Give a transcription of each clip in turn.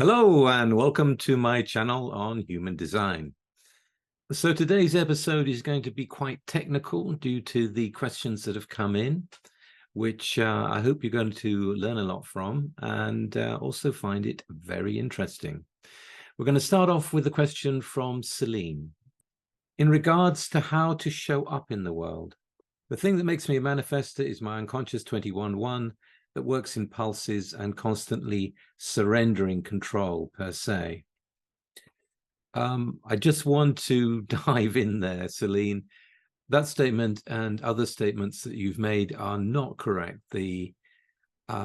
Hello and welcome to my channel on human design. So today's episode is going to be quite technical due to the questions that have come in, which I hope you're going to learn a lot from and also find it very interesting. We're going to start off with a question from Celine. In regards to how to show up in the world, the thing that makes me a manifestor is my unconscious 21-1 that works in pulses and constantly surrendering control per se. I just want to dive in there, Celine. That statement and other statements that you've made are not correct. You're a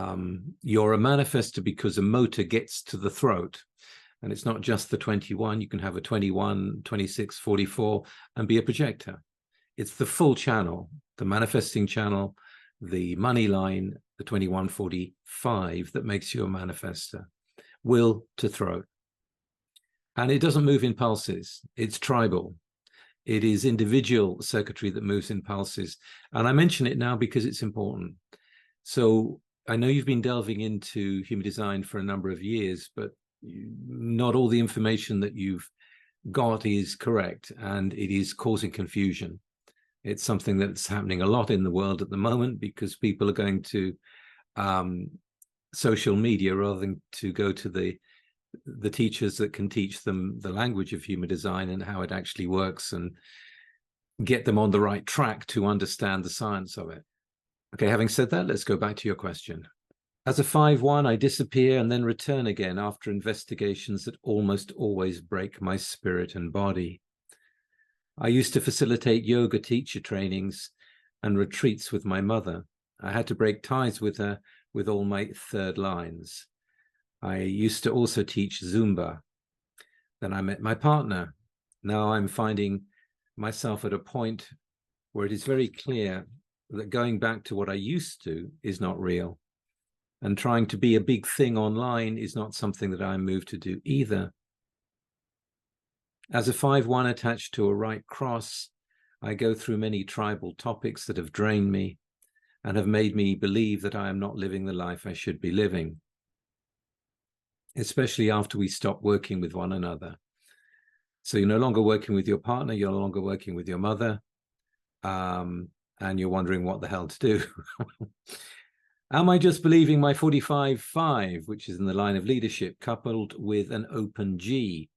manifestor because a motor gets to the throat. And it's not just the 21. You can have a 21, 26, 44 and be a projector. It's the full channel, the manifesting channel, the money line, the 2145 that makes you a manifestor. Will to throat. And it doesn't move in pulses. It's tribal. It is individual circuitry that moves in pulses. And I mention it now because it's important. So I know you've been delving into human design for a number of years, but not all the information that you've got is correct, and it is causing confusion. It's something that's happening a lot in the world at the moment because people are going to social media rather than to go to the teachers that can teach them the language of human design and how it actually works and get them on the right track to understand the science of it. Okay, having said that, let's go back to your question. As a 5-1, I disappear and then return again after investigations that almost always break my spirit and body. I used to facilitate yoga teacher trainings and retreats with my mother. I had to break ties with her with all my third lines. I used to also teach Zumba. Then I met my partner. Now I'm finding myself at a point where it is very clear that going back to what I used to is not real. And trying to be a big thing online is not something that I'm moved to do either. As a 5-1 attached to a right cross, I go through many tribal topics that have drained me and have made me believe that I am not living the life I should be living, especially after we stop working with one another. So you're no longer working with your partner, you're no longer working with your mother, and you're wondering what the hell to do. Am I just believing my 45-5, which is in the line of leadership, coupled with an open G,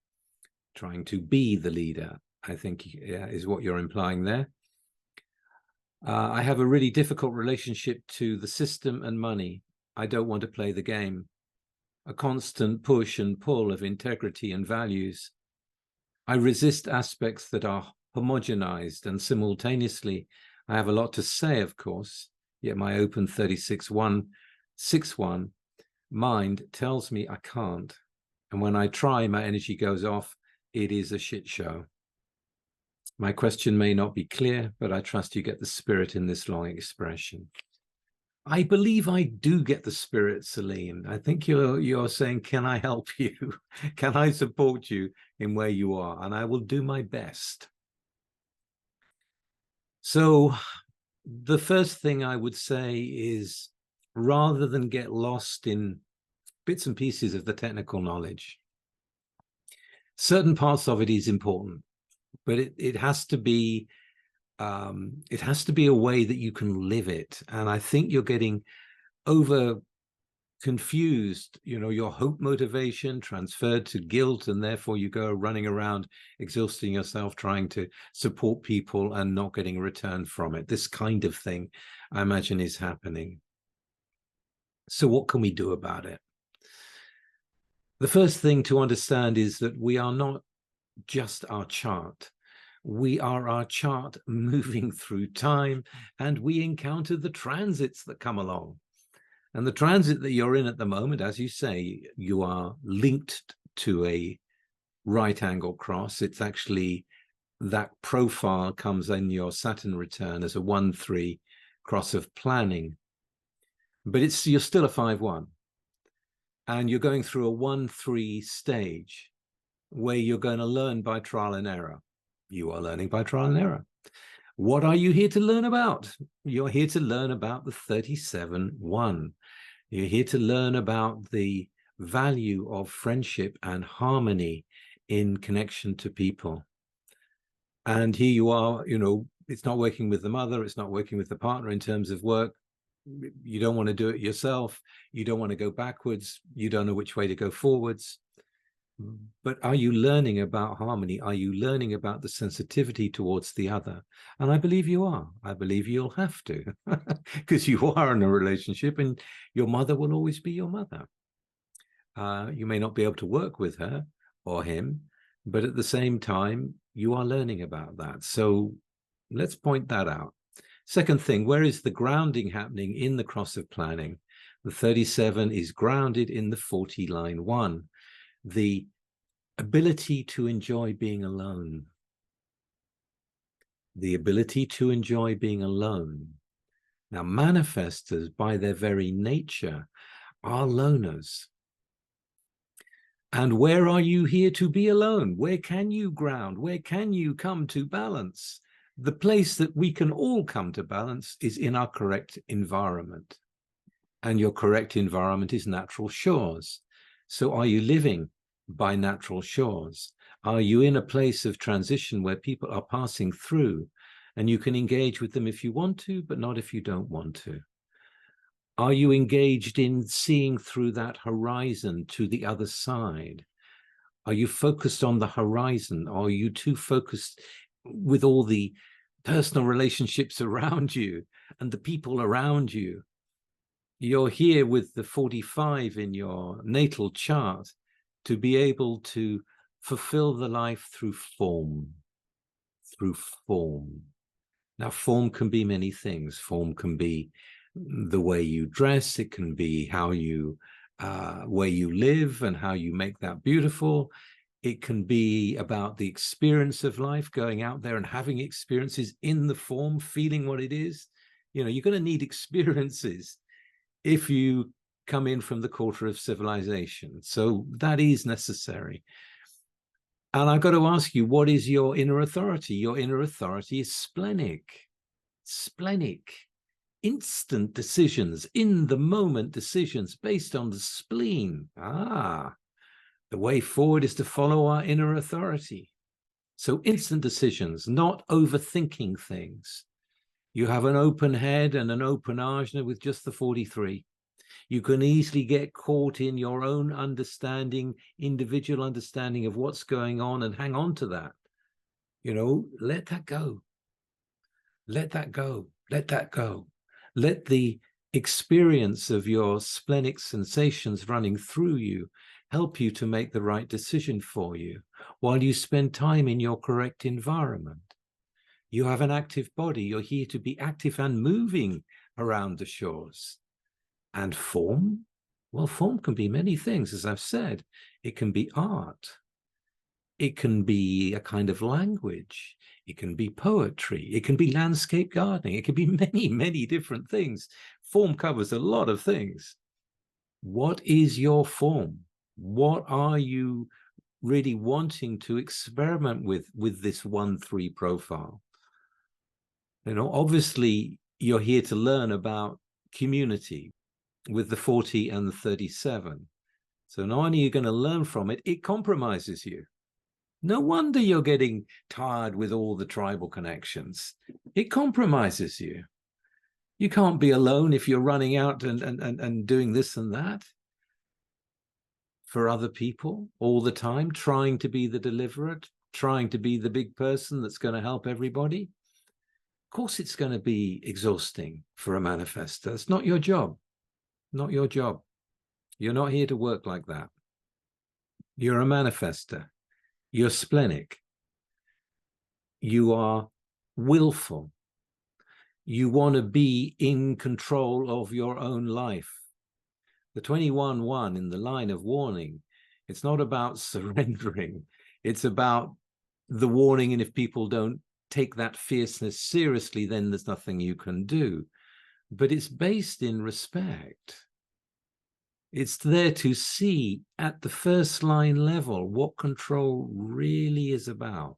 trying to be the leader, I think is what you're implying there. I have a really difficult relationship to the system and money. I don't want to play the game. A constant push and pull of integrity and values. I resist aspects that are homogenized, and simultaneously, I have a lot to say, of course, yet my open 36-1, 6-1 mind tells me I can't. And when I try, my energy goes off. It is a shit show. My question may not be clear, but I trust you get the spirit in this long expression. I believe I do get the spirit, Celine. I think you're saying, can I help you? Can I support you in where you are? And I will do my best. So the first thing I would say is, rather than get lost in bits and pieces of the technical knowledge, certain parts of it is important, but it has to be a way that you can live it. And I think you're getting over confused, your hope motivation transferred to guilt, and therefore you go running around exhausting yourself trying to support people and not getting a return from it. This kind of thing, I imagine, is happening. So what can we do about it? The first thing to understand is that we are not just our chart. We are our chart moving through time, and we encounter the transits that come along. And the transit that you're in at the moment, as you say, you are linked to a right angle cross. It's actually, that profile comes in your Saturn return as a 1-3 cross of planning. But you're still a 5-1. And you're going through a 1-3 stage where you're going to learn by trial and error. You are learning by trial and error. What are you here to learn about? You're here to learn about the 37-1. You're here to learn about the value of friendship and harmony in connection to people. And here you are, you know, it's not working with the mother, it's not working with the partner in terms of work. You don't want to do it yourself. You don't want to go backwards. You don't know which way to go forwards. But are you learning about harmony? Are you learning about the sensitivity towards the other? And I believe you are. I believe you'll have to, because you are in a relationship and your mother will always be your mother. You may not be able to work with her or him, but at the same time, you are learning about that. So let's point that out. Second thing, where is the grounding happening in the cross of planning? The 37 is grounded in the 40 line 1. The ability to enjoy being alone. The ability to enjoy being alone. Now, manifestors, by their very nature, are loners. And where are you here to be alone? Where can you ground? Where can you come to balance? The place that we can all come to balance is in our correct environment. And your correct environment is natural shores. So are you living by natural shores? Are you in a place of transition where people are passing through and you can engage with them if you want to, but not if you don't want to? Are you engaged in seeing through that horizon to the other side? Are you focused on the horizon? Or are you too focused with all the personal relationships around you and the people around you? You're here with the 45 in your natal chart to be able to fulfill the life through form, Now, form can be many things. Form can be the way you dress. It can be how you, where you live and how you make that beautiful. It can be about the experience of life, going out there and having experiences in the form, feeling what it is. You know, you're going to need experiences if you come in from the quarter of civilization. So that is necessary. And I've got to ask you, what is your inner authority? Your inner authority is splenic. Splenic. Instant decisions, in the moment decisions based on the spleen. The way forward is to follow our inner authority. So instant decisions, not overthinking things. You have an open head and an open ajna with just the 43. You can easily get caught in your own understanding, individual understanding of what's going on and hang on to that. You know, let that go. Let that go. Let that go. Let the experience of your splenic sensations running through you help you to make the right decision for you while you spend time in your correct environment. You have an active body. You're here to be active and moving around the shores. And form? Well, form can be many things, as I've said. It can be art. It can be a kind of language. It can be poetry. It can be landscape gardening. It can be many, many different things. Form covers a lot of things. What is your form? What are you really wanting to experiment with this 1-3 profile? You know, obviously, you're here to learn about community with the 40 and the 37. So not only are you going to learn from it, it compromises you. No wonder you're getting tired with all the tribal connections. It compromises you. You can't be alone if you're running out and doing this and that for other people all the time, trying to be the deliverer, trying to be the big person that's going to help everybody. Of course, it's going to be exhausting for a manifestor. It's not your job. Not your job. You're not here to work like that. You're a manifestor. You're splenic. You are willful. You want to be in control of your own life. The 21-1 in the line of warning, it's not about surrendering. It's about the warning, and if people don't take that fierceness seriously, then there's nothing you can do. But it's based in respect. It's there to see at the first line level what control really is about.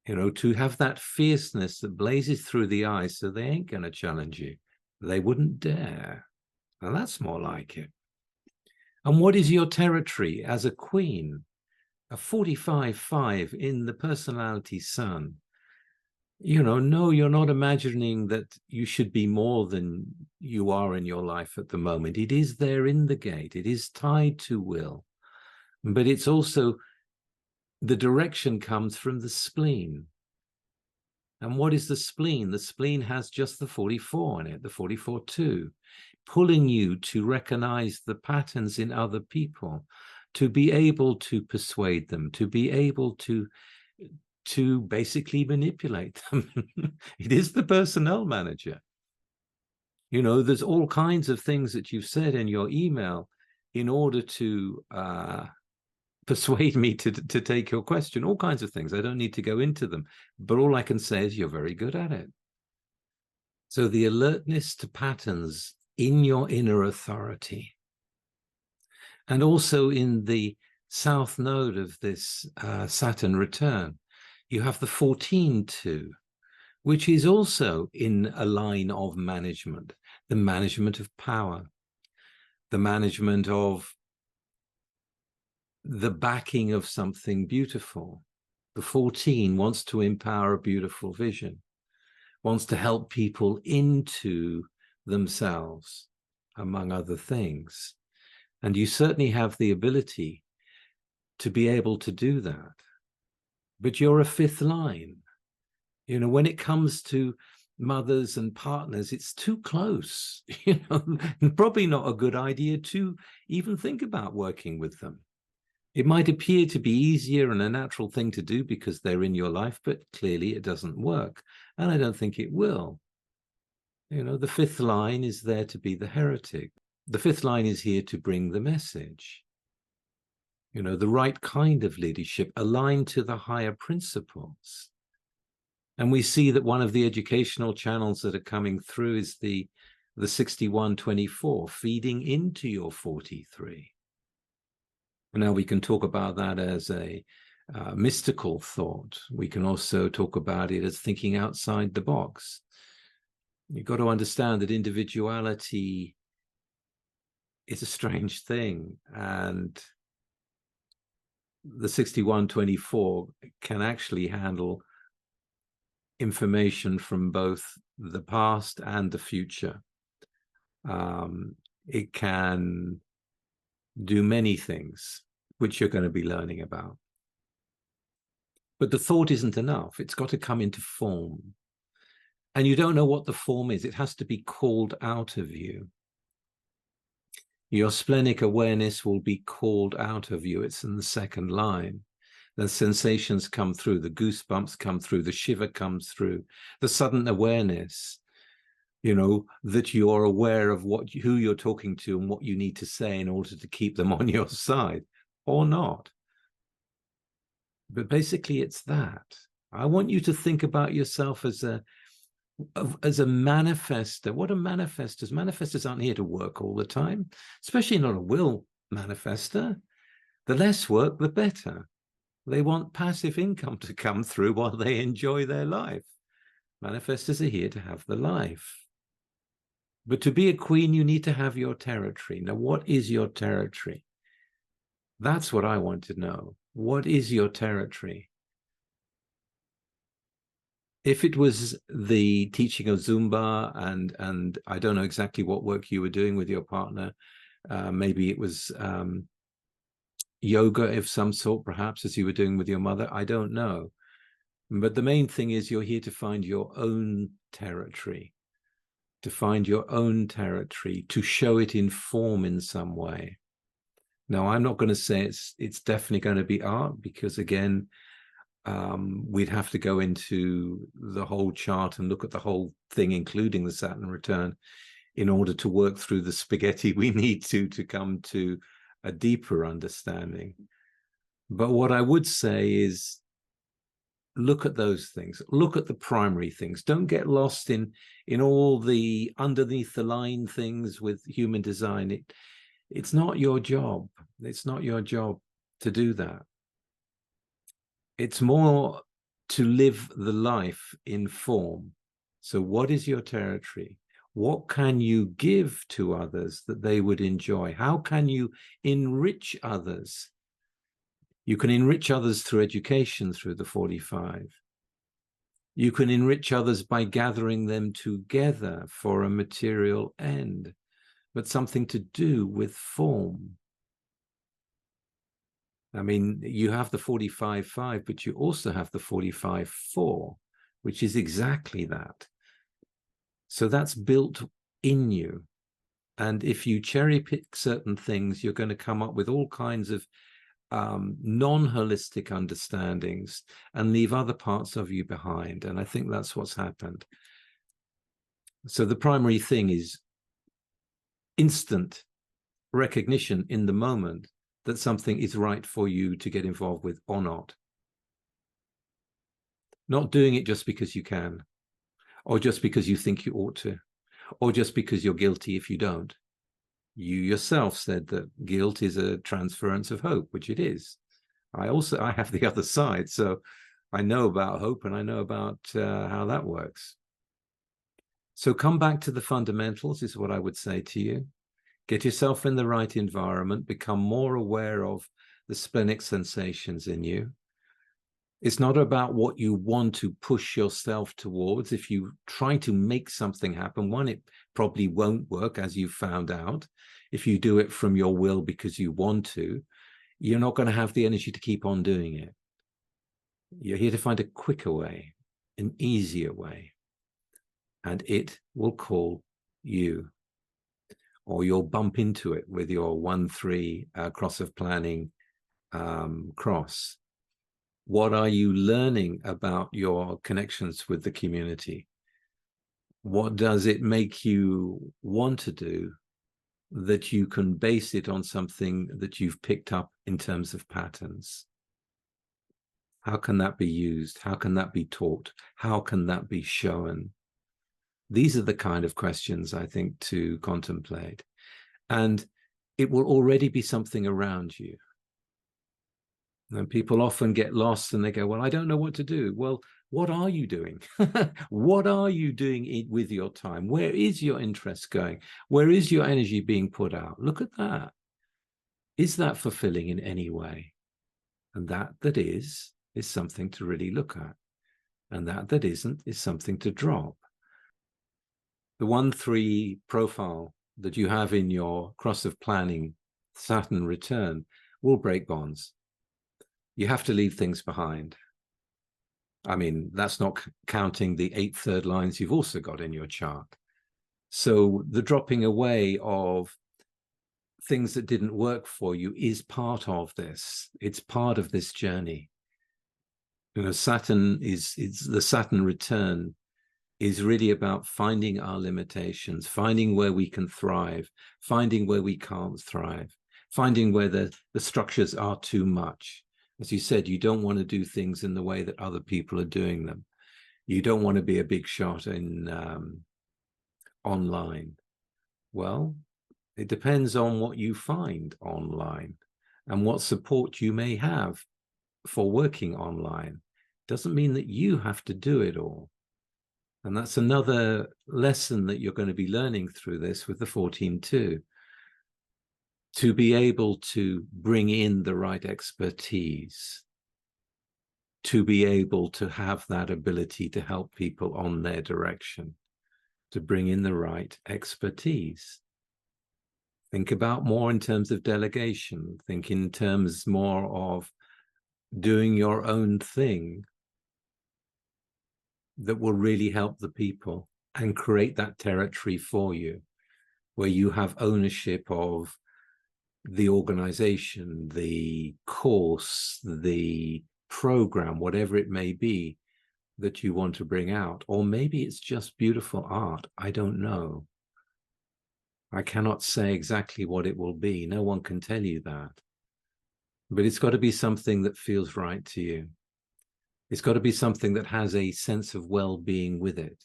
You know, to have that fierceness that blazes through the eyes so they ain't going to challenge you. They wouldn't dare. And that's more like it. And what is your territory as a queen? A 45-5 in the personality sun. You know, no, you're not imagining that you should be more than you are in your life at the moment. It is there in the gate. It is tied to will. But it's also, the direction comes from the spleen. And what is the spleen? The spleen has just the 44 in it, the 44-2, pulling you to recognize the patterns in other people, to be able to persuade them, to be able to basically manipulate them. It is the personnel manager. You know, there's all kinds of things that you've said in your email in order to persuade me to take your question, all kinds of things. I don't need to go into them, but all I can say is you're very good at it. So the alertness to patterns in your inner authority, and also in the south node of this Saturn return, you have the 14-2, which is also in a line of management, the management of power, the management of the backing of something beautiful. The 14 wants to empower a beautiful vision, wants to help people into themselves, among other things. And you certainly have the ability to be able to do that. But you're a fifth line. You know, when it comes to mothers and partners, it's too close. You know, probably not a good idea to even think about working with them. It might appear to be easier and a natural thing to do because they're in your life, but clearly it doesn't work. And I don't think it will. You know, the fifth line is there to be the heretic. The fifth line is here to bring the message. You know, the right kind of leadership aligned to the higher principles. And we see that one of the educational channels that are coming through is the 61-24, feeding into your 43. Now we can talk about that as a mystical thought. We can also talk about it as thinking outside the box. You've got to understand that individuality is a strange thing, and the 61-24 can actually handle information from both the past and the future. It can do many things, which you're going to be learning about. But the thought isn't enough. It's got to come into form. And you don't know what the form is. It has to be called out of you. Your splenic awareness will be called out of you. It's in the second line. The sensations come through, the goosebumps come through, the shiver comes through, the sudden awareness, you know, that you're aware of who you're talking to and what you need to say in order to keep them on your side, or not. But basically it's that. I want you to think about yourself as a manifestor. What are manifestors? Manifestors aren't here to work all the time, especially not a will manifestor. The less work, the better. They want passive income to come through while they enjoy their life. Manifestors are here to have the life. But to be a queen, you need to have your territory. Now, what is your territory? That's what I want to know. What is your territory? If it was the teaching of Zumba, and I don't know exactly what work you were doing with your partner, maybe it was yoga of some sort, perhaps, as you were doing with your mother, I don't know. But the main thing is you're here to find your own territory, to find your own territory, to show it in form in some way. Now, I'm not going to say it's definitely going to be art, because again, we'd have to go into the whole chart and look at the whole thing, including the Saturn return, in order to work through the spaghetti we need to come to a deeper understanding. But what I would say is, look at those things. Look at the primary things. Don't get lost in all the underneath the line things with human design. It's not your job. It's not your job to do that. It's more to live the life in form. So what is your territory? What can you give to others that they would enjoy? How can you enrich others? You can enrich others through education, through the 45. You can enrich others by gathering them together for a material end, but something to do with form. I mean, you have the 45-5, but you also have the 45-4, which is exactly that. So that's built in you. And if you cherry pick certain things, you're going to come up with all kinds of non-holistic understandings and leave other parts of you behind. And I think that's what's happened. So the primary thing is instant recognition in the moment that something is right for you to get involved with or not. Not doing it just because you can, or just because you think you ought to, or just because you're guilty if you don't. You yourself said that guilt is a transference of hope, which it is. I have the other side, so I know about hope and I know about how that works. So come back to the fundamentals is what I would say to you. Get yourself in the right environment, become more aware of the splenic sensations in you. It's not about what you want to push yourself towards. If you try to make something happen, one, it probably won't work, as you've found out. If you do it from your will because you want to, you're not going to have the energy to keep on doing it. You're here to find a quicker way, an easier way, and it will call you. Or you'll bump into it with your 1-3 cross of planning cross. What are you learning about your connections with the community? What does it make you want to do that you can base it on something that you've picked up in terms of patterns? How can that be used? How can that be taught? How can that be shown? These are the kind of questions I think to contemplate. And it will already be something around you. And people often get lost and they go, well, I don't know what to do. Well, what are you doing? What are you doing with your time? Where is your interest going? Where is your energy being put out? Look at that. Is that fulfilling in any way? And that is something to really look at. And that isn't is something to drop. The 1-3 profile that you have in your cross of planning, Saturn Return, will break bonds. You have to leave things behind. I mean, that's not counting the 8 third lines you've also got in your chart. So the dropping away of things that didn't work for you is part of this. It's part of this journey. You know, Saturn is the Saturn Return is really about finding our limitations, finding where we can thrive, finding where we can't thrive, finding where the structures are too much. As you said, you don't want to do things in the way that other people are doing them. You don't want to be a big shot in online. Well, it depends on what you find online and what support you may have for working online. Doesn't mean that you have to do it all. And that's another lesson that you're going to be learning through this with the 14-2. To be able to bring in the right expertise, to be able to have that ability to help people on their direction, to bring in the right expertise. Think about more in terms of delegation. Think in terms more of doing your own thing that will really help the people and create that territory for you, where you have ownership of the organization, the course, the program, whatever it may be that you want to bring out. Or maybe it's just beautiful art. I don't know. I cannot say exactly what it will be. No one can tell you that. But it's got to be something that feels right to you. It's got to be something that has a sense of well-being with it.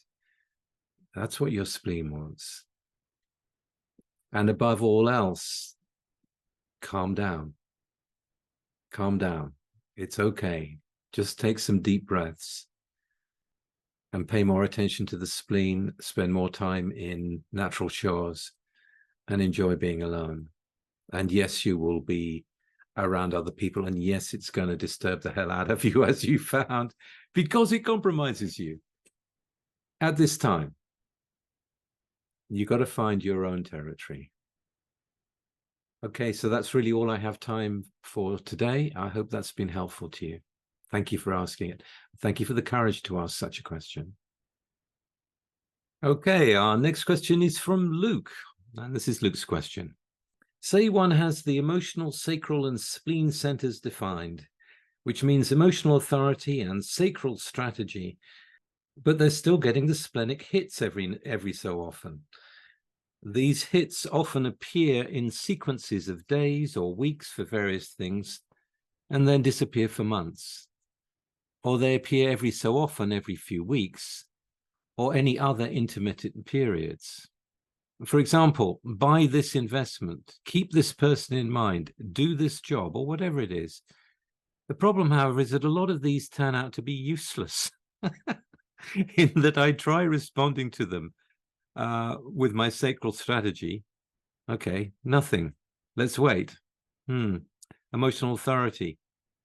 That's what your spleen wants. And above all else, calm down. Calm down. It's okay. Just take some deep breaths. and pay more attention to the spleen, spend more time in natural shores, and enjoy being alone. And yes, you will be around other people, and yes, it's going to disturb the hell out of you, as you found, because it compromises you. At this time, you got to find your own territory. Okay, so that's really all I have time for today. I hope that's been helpful to you. Thank you for asking it. Thank you for the courage to ask such a question. Okay, our next question is from Luke, and this is Luke's question. Say one has the emotional, sacral, and spleen centers defined, which means emotional authority and sacral strategy, but they're still getting the splenic hits every so often. These hits often appear in sequences of days or weeks for various things, and then disappear for months. Or they appear every so often, every few weeks, or any other intermittent periods. For example, buy this investment, keep this person in mind, do this job, or whatever it is. The problem, however, is that a lot of these turn out to be useless, in that I try responding to them with my sacral strategy. Okay, nothing. Let's wait. Emotional authority.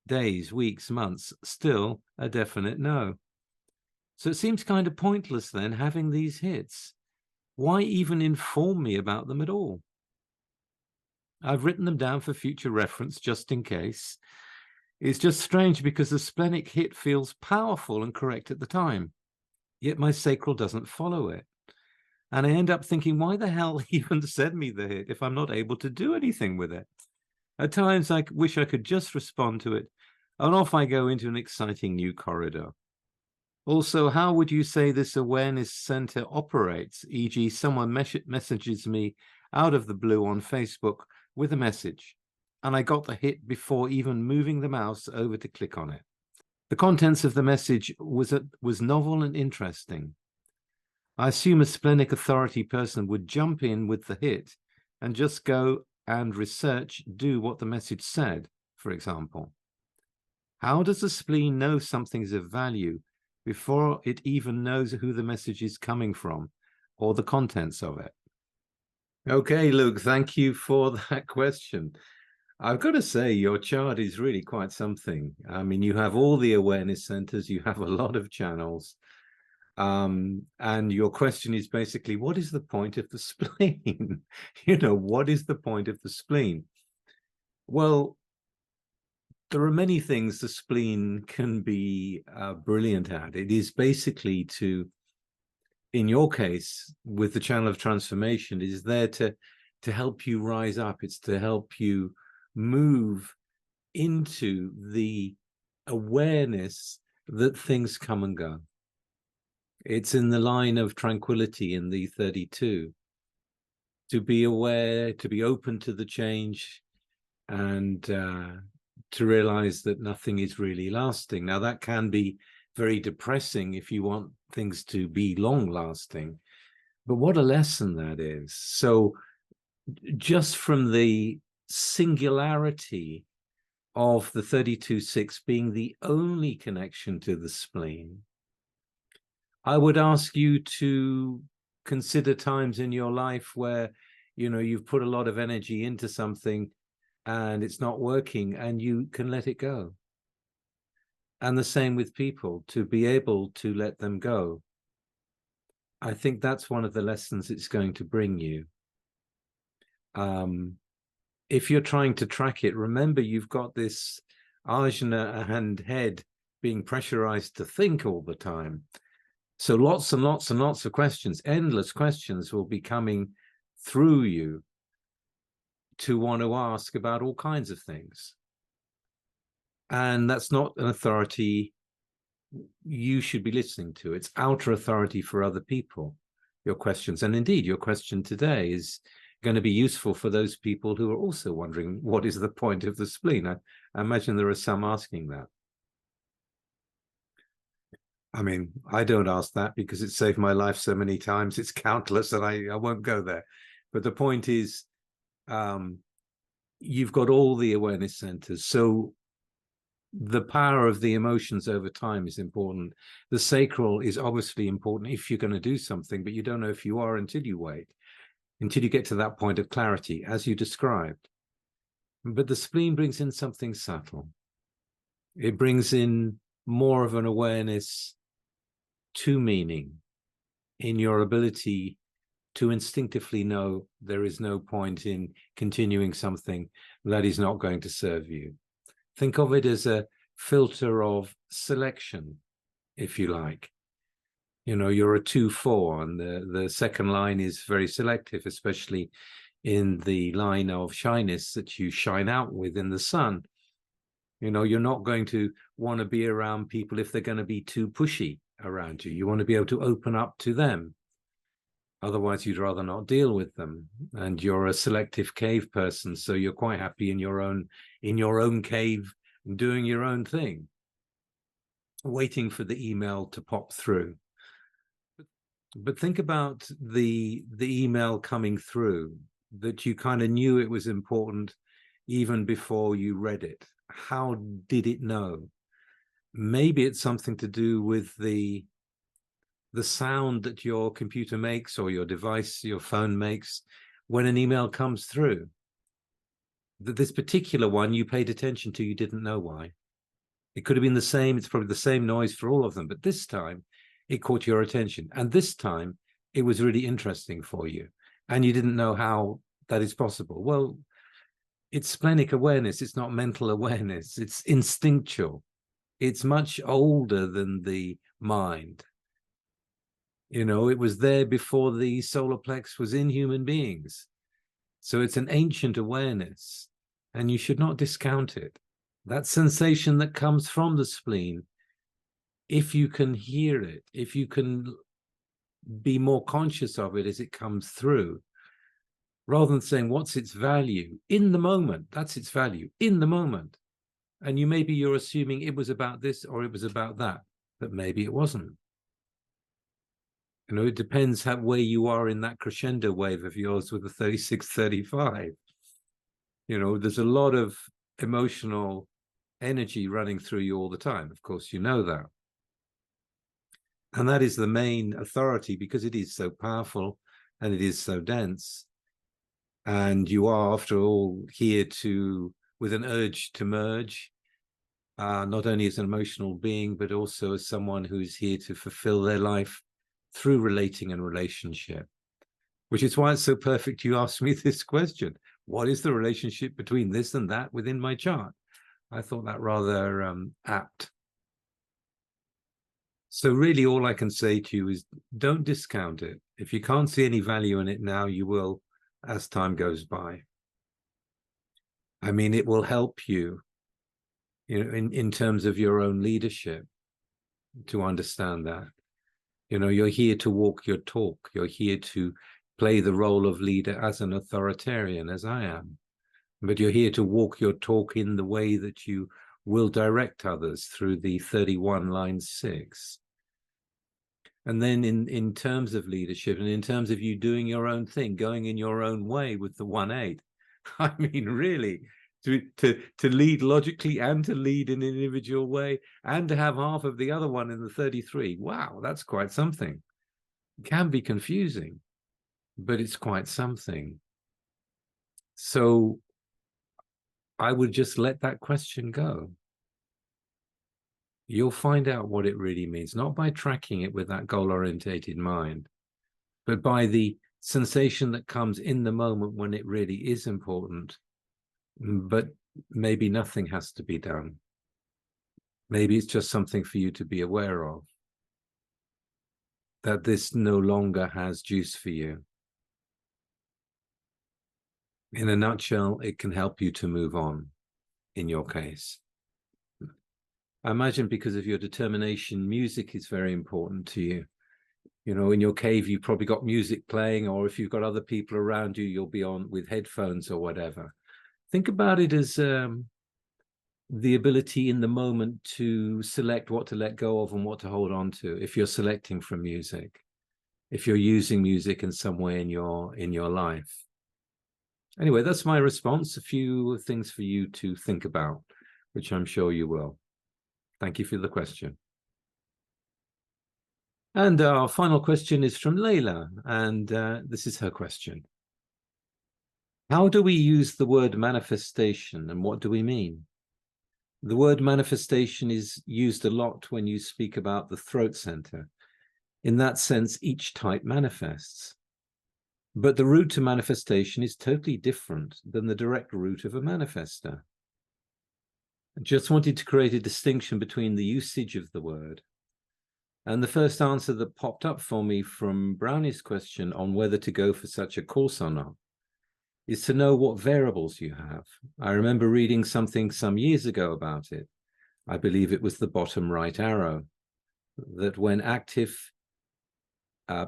Days, weeks, months. Still a definite no. So it seems kind of pointless then having these hits. Why even inform me about them at all? I've written them down for future reference just in case. It's just strange because the splenic hit feels powerful and correct at the time, yet my sacral doesn't follow it. And I end up thinking, why the hell even send me the hit if I'm not able to do anything with it? At times, I wish I could just respond to it, and off I go into an exciting new corridor. Also, how would you say this awareness center operates? E.g., someone messages me out of the blue on Facebook with a message, and I got the hit before even moving the mouse over to click on it. The contents of the message was novel and interesting. I assume a splenic authority person would jump in with the hit and just go and do what the message said, for example. How does the spleen know something's of value before it even knows who the message is coming from or the contents of it? Okay, Luke, thank you for that question. I've got to say, your chart is really quite something. I mean, you have all the awareness centers, you have a lot of channels. And your question is basically, what is the point of the spleen? What is the point of the spleen? Well, there are many things the spleen can be brilliant at. It is basically in your case, with the channel of transformation, it is there to help you rise up. It's to help you move into the awareness that things come and go. It's in the line of tranquility in the 32, to be aware, to be open to the change, and to realize that nothing is really lasting. Now, that can be very depressing if you want things to be long lasting, but what a lesson that is. So just from the singularity of the 32-6 being the only connection to the spleen, I would ask you to consider times in your life where, you've put a lot of energy into something and it's not working, and you can let it go. And the same with people, to be able to let them go. I think that's one of the lessons it's going to bring you. If you're trying to track it, remember you've got this ajna and head being pressurized to think all the time. So lots and lots and lots of questions, endless questions will be coming through you to want to ask about all kinds of things. And that's not an authority you should be listening to. It's outer authority for other people, your questions. And indeed, your question today is going to be useful for those people who are also wondering, what is the point of the spleen? I imagine there are some asking that. I mean, I don't ask that because it saved my life so many times. It's countless, and I won't go there. But the point is, you've got all the awareness centers. So the power of the emotions over time is important. The sacral is obviously important if you're going to do something, but you don't know if you are until you wait, until you get to that point of clarity, as you described. But the spleen brings in something subtle. It brings in more of an awareness to meaning in your ability to instinctively know there is no point in continuing something that is not going to serve you. Think of it as a filter of selection, if you like. You know, you're a 2-4, and the second line is very selective, especially in the line of shyness that you shine out with in the sun. You know, you're not going to want to be around people if they're going to be too pushy around you. You want to be able to open up to them. Otherwise, you'd rather not deal with them. And you're a selective cave person, so you're quite happy in your own cave, doing your own thing, waiting for the email to pop through. But think about the email coming through, that you kind of knew it was important even before you read it. How did it know? Maybe it's something to do with the sound that your computer makes, or your device, your phone makes, when an email comes through. That this particular one you paid attention to, you didn't know why. It could have been the same, it's probably the same noise for all of them, but this time it caught your attention. And this time it was really interesting for you. And you didn't know how that is possible. Well, it's splenic awareness, it's not mental awareness, it's instinctual. It's much older than the mind. You know, it was there before the SolarPlex was in human beings. So it's an ancient awareness, and you should not discount it. That sensation that comes from the spleen, if you can hear it, if you can be more conscious of it as it comes through, rather than saying, what's its value? In the moment, that's its value, in the moment. And maybe you're assuming it was about this or it was about that, but maybe it wasn't. You know, it depends where you are in that crescendo wave of yours with the 3635. You know, there's a lot of emotional energy running through you all the time. Of course, you know that. And that is the main authority, because it is so powerful and it is so dense. And you are, after all, here with an urge to merge, not only as an emotional being, but also as someone who is here to fulfill their life through relating and relationship. Which is why it's so perfect you asked me this question. What is the relationship between this and that within my chart? I thought that rather apt. So really all I can say to you is don't discount it. If you can't see any value in it now, you will as time goes by. I mean, it will help you, you know, in terms of your own leadership, to understand that. You know, you're here to walk your talk. You're here to play the role of leader as an authoritarian, as I am. But you're here to walk your talk in the way that you will direct others through the 31 line 6. And then in terms of leadership, and in terms of you doing your own thing, going in your own way with the 1-8, I mean, really, to lead logically and to lead in an individual way and to have half of the other one in the 33. Wow, that's quite something. It can be confusing, but it's quite something. So I would just let that question go. You'll find out what it really means, not by tracking it with that goal-orientated mind, but by the sensation that comes in the moment when it really is important. But maybe nothing has to be done. Maybe it's just something for you to be aware of, that this no longer has juice for you. In a nutshell, it can help you to move on, in your case. I imagine because of your determination, music is very important to you. You know, in your cave, you've probably got music playing, or if you've got other people around you, you'll be on with headphones or whatever. Think about it as the ability in the moment to select what to let go of and what to hold on to. If you're selecting from music, if you're using music in some way in your life. Anyway, that's my response. A few things for you to think about. which I'm sure you will. Thank you for the question. And our final question is from Layla, and this is her question. How do we use the word manifestation, and what do we mean? The word manifestation is used a lot when you speak about the throat center. In that sense, each type manifests. But the route to manifestation is totally different than the direct route of a manifestor. I just wanted to create a distinction between the usage of the word. And the first answer that popped up for me from Brownie's question on whether to go for such a course or not is to know what variables you have. I remember reading something some years ago about it. I believe it was the bottom right arrow, that when active,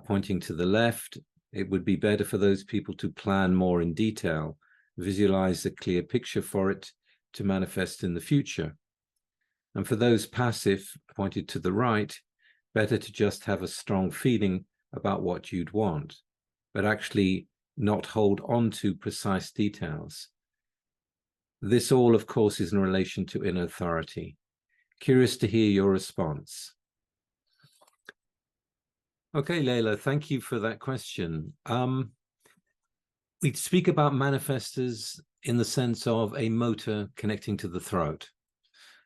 pointing to the left, it would be better for those people to plan more in detail, visualize a clear picture for it to manifest in the future. And for those passive, pointed to the right, better to just have a strong feeling about what you'd want, but actually not hold on to precise details. This all, of course, is in relation to inner authority. Curious to hear your response. Okay, Layla, thank you for that question. We speak about manifestors in the sense of a motor connecting to the throat.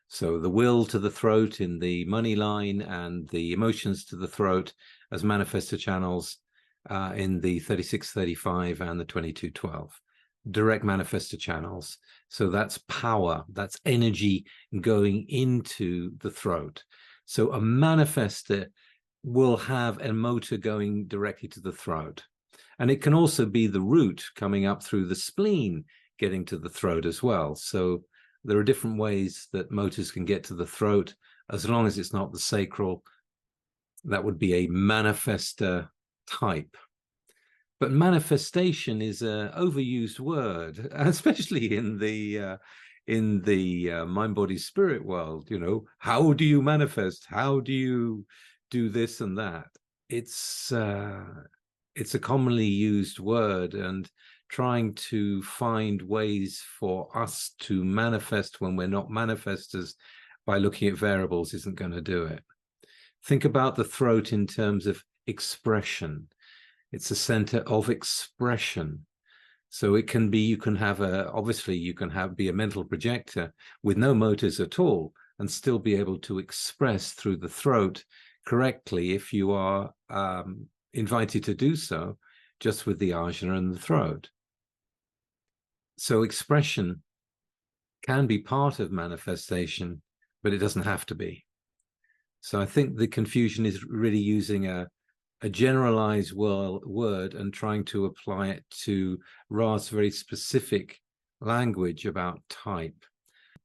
So the will to the throat in the money line and the emotions to the throat as manifestor channels in the 3635 and the 2212. Direct manifestor channels. So that's power, that's energy going into the throat. So a manifestor will have a motor going directly to the throat. And it can also be the root coming up through the spleen, getting to the throat as well. So there are different ways that motors can get to the throat, as long as it's not the sacral. That would be a manifestor type. But manifestation is an overused word, especially in the mind, body, spirit world. You know, how do you manifest? How do you do this and that? It's a commonly used word, and trying to find ways for us to manifest when we're not manifestors by looking at variables isn't going to do it. Think about the throat in terms of expression. It's a center of expression. So it can be, you can have obviously you can be a mental projector with no motors at all and still be able to express through the throat correctly if you are invited to do so, just with the ajna and the throat. So expression can be part of manifestation, but it doesn't have to be. So I think the confusion is really using a generalized word and trying to apply it to Ra's very specific language about type.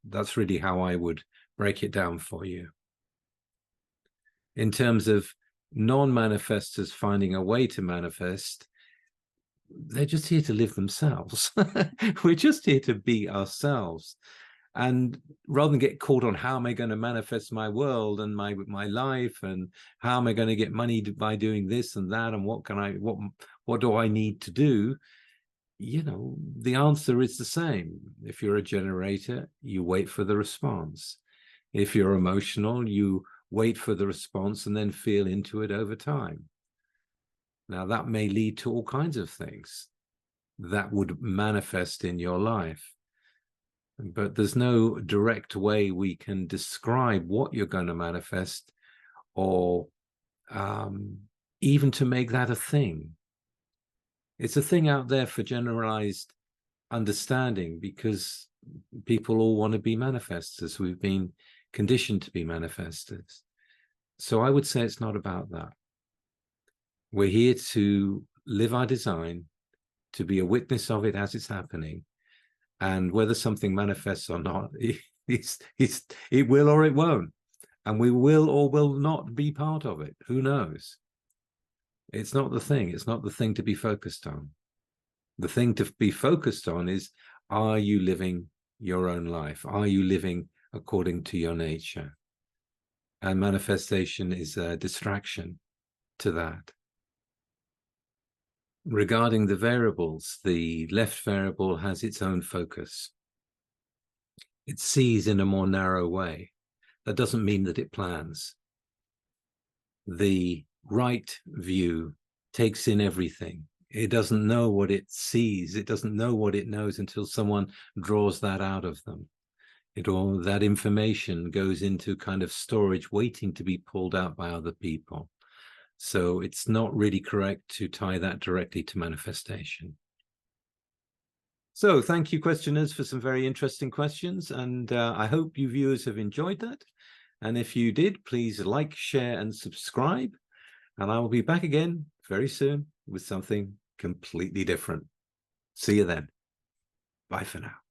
That's really how I would break it down for you. In terms of non-manifestors finding a way to manifest, they're just here to live themselves. We're just here to be ourselves. And rather than get caught on how am I going to manifest my world and my life, and how am I going to get money by doing this and that, and what do I need to do, you know, the answer is the same. If you're a generator, you wait for the response. If you're emotional, you wait for the response and then feel into it over time. Now, that may lead to all kinds of things that would manifest in your life. But there's no direct way we can describe what you're going to manifest, or even to make that a thing. It's a thing out there for generalized understanding, because people all want to be manifestors. We've been conditioned to be manifestors. So I would say it's not about that. We're here to live our design, to be a witness of it as it's happening. And whether something manifests or not, it will or it won't. And we will or will not be part of it. Who knows? It's not the thing. It's not the thing to be focused on. The thing to be focused on is, are you living your own life? Are you living according to your nature? And manifestation is a distraction to that. Regarding the variables, the left variable has its own focus. It sees in a more narrow way. That doesn't mean that it plans. The right view takes in everything. It doesn't know what it sees. It doesn't know what it knows until someone draws that out of them. That information goes into kind of storage waiting to be pulled out by other people. So it's not really correct to tie that directly to manifestation. So thank you, questioners, for some very interesting questions. And I hope you viewers have enjoyed that. And if you did, please like, share, and subscribe. And I will be back again very soon with something completely different. See you then. Bye for now.